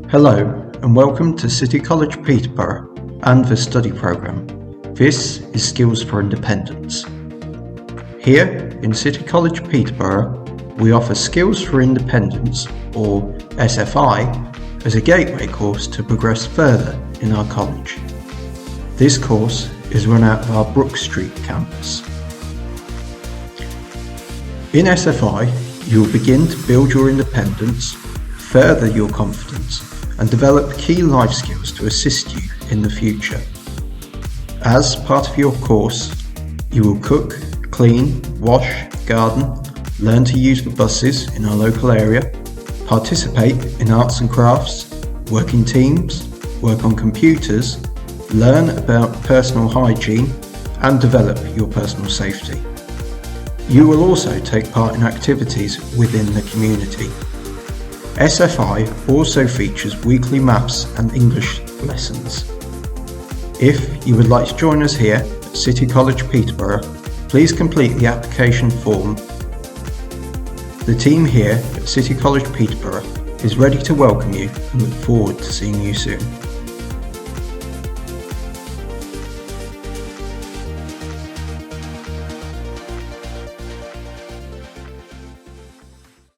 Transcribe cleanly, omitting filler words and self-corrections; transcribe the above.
Hello and welcome to City College Peterborough and the study programme. This is Skills for Independence. Here in City College Peterborough, we offer Skills for Independence, or SFI, as a gateway course to progress further in our college. This course is run out of our Brook Street campus. In SFI, you will begin to build your independence, further your confidence, and develop key life skills to assist you in the future. As part of your course, you will cook, clean, wash, garden, learn to use the buses in our local area, participate in arts and crafts, work in teams, work on computers, learn about personal hygiene, and develop your personal safety. You will also take part in activities within the community. SFI also features weekly maths and English lessons. If you would like to join us here at City College Peterborough, please complete the application form. The team here at City College Peterborough is ready to welcome you and look forward to seeing you soon.